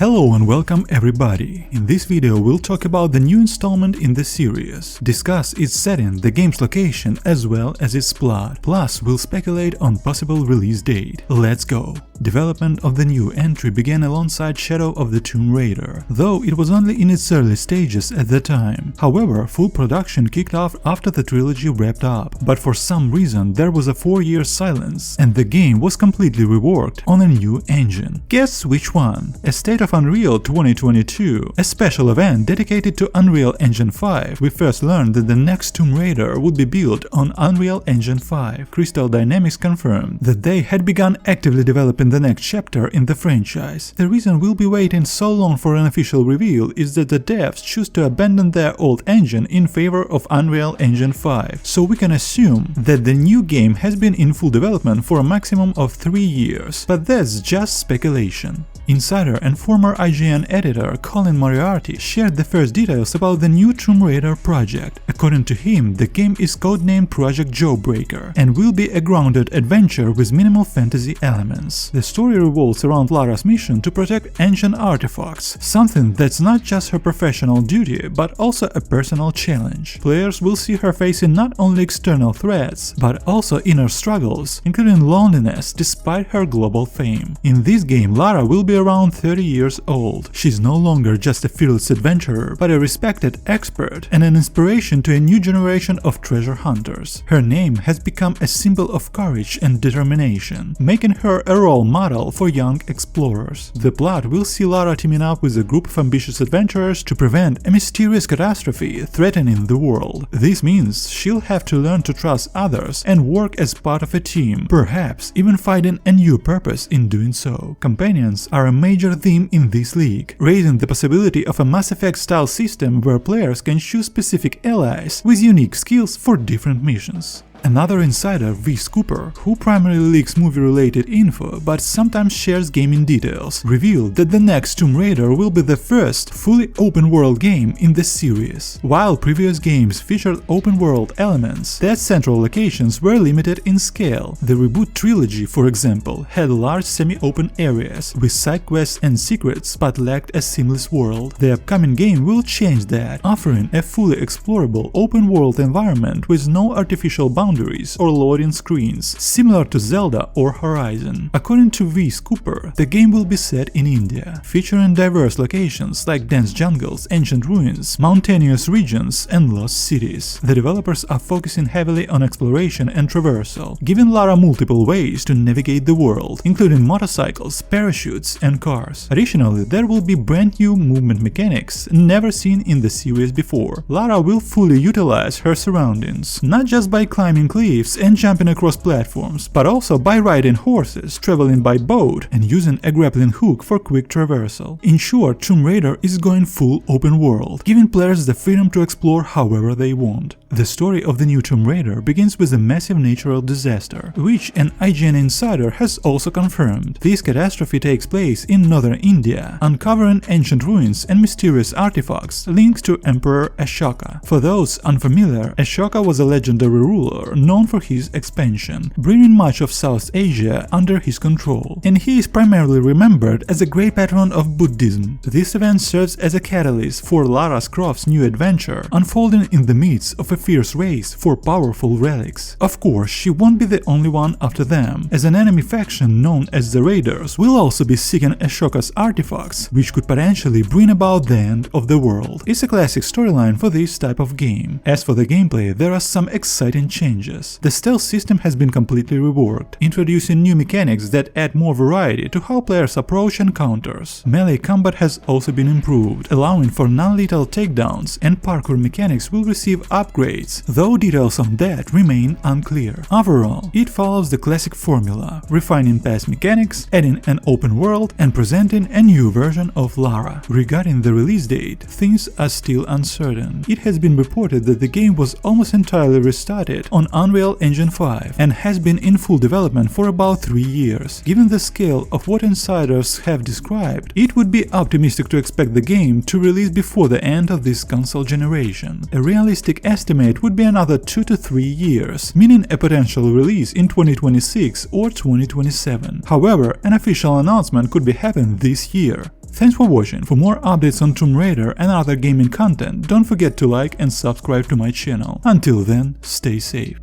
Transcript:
Hello and welcome everybody. In this video we'll talk about the new installment in the series, discuss its setting, the game's location as well as its plot, plus we'll speculate on possible release date. Let's go! Development of the new entry began alongside Shadow of the Tomb Raider, though it was only in its early stages at the time. However, full production kicked off after the trilogy wrapped up, but for some reason there was a 4-year silence and the game was completely reworked on a new engine. Guess which one? A State of Unreal 2022, a special event dedicated to Unreal Engine 5. We first learned that the next Tomb Raider would be built on Unreal Engine 5. Crystal Dynamics confirmed that they had begun actively developing the next chapter in the franchise. The reason we'll be waiting so long for an official reveal is that the devs choose to abandon their old engine in favor of Unreal Engine 5, so we can assume that the new game has been in full development for a maximum of 3 years, but that's just speculation. Insider and former IGN editor Colin Moriarty shared the first details about the new Tomb Raider project. According to him, the game is codenamed Project Jawbreaker and will be a grounded adventure with minimal fantasy elements. The story revolves around Lara's mission to protect ancient artifacts, something that's not just her professional duty but also a personal challenge. Players will see her facing not only external threats but also inner struggles, including loneliness despite her global fame. In this game, Lara will be around 30 years old. She's no longer just a fearless adventurer, but a respected expert and an inspiration to a new generation of treasure hunters. Her name has become a symbol of courage and determination, making her a role model for young explorers. The plot will see Lara teaming up with a group of ambitious adventurers to prevent a mysterious catastrophe threatening the world. This means she'll have to learn to trust others and work as part of a team, perhaps even finding a new purpose in doing so. Companions are a major theme in this league, raising the possibility of a Mass Effect-style system where players can choose specific allies with unique skills for different missions. Another insider, V. Cooper, who primarily leaks movie-related info but sometimes shares gaming details, revealed that the next Tomb Raider will be the first fully open-world game in the series. While previous games featured open-world elements, their central locations were limited in scale. The reboot trilogy, for example, had large semi-open areas with side quests and secrets but lacked a seamless world. The upcoming game will change that, offering a fully explorable open-world environment with no artificial boundaries or loading screens, similar to Zelda or Horizon. According to V. Cooper, the game will be set in India, featuring diverse locations like dense jungles, ancient ruins, mountainous regions, and lost cities. The developers are focusing heavily on exploration and traversal, giving Lara multiple ways to navigate the world, including motorcycles, parachutes, and cars. Additionally, there will be brand new movement mechanics never seen in the series before. Lara will fully utilize her surroundings, not just by climbing cliffs and jumping across platforms, but also by riding horses, traveling by boat, and using a grappling hook for quick traversal. In short, Tomb Raider is going full open world, giving players the freedom to explore however they want. The story of the new Tomb Raider begins with a massive natural disaster, which an IGN insider has also confirmed. This catastrophe takes place in northern India, uncovering ancient ruins and mysterious artifacts linked to Emperor Ashoka. For those unfamiliar, Ashoka was a legendary ruler known for his expansion, bringing much of South Asia under his control, and he is primarily remembered as a great patron of Buddhism. This event serves as a catalyst for Lara Croft's new adventure, unfolding in the midst of a fierce race for powerful relics. Of course, she won't be the only one after them, as an enemy faction known as the Raiders will also be seeking Ashoka's artifacts, which could potentially bring about the end of the world. It's a classic storyline for this type of game. As for the gameplay, there are some exciting changes. The stealth system has been completely reworked, introducing new mechanics that add more variety to how players approach encounters. Melee combat has also been improved, allowing for non-lethal takedowns, and parkour mechanics will receive upgrades, though details on that remain unclear. Overall, it follows the classic formula, refining past mechanics, adding an open world, and presenting a new version of Lara. Regarding the release date, things are still uncertain. It has been reported that the game was almost entirely restarted on Unreal Engine 5 and has been in full development for about 3 years. Given the scale of what insiders have described, it would be optimistic to expect the game to release before the end of this console generation. A realistic estimate would be another 2 to 3 years, meaning a potential release in 2026 or 2027. However, an official announcement could be happening this year. Thanks for watching. For more updates on Tomb Raider and other gaming content, don't forget to like and subscribe to my channel. Until then, stay safe.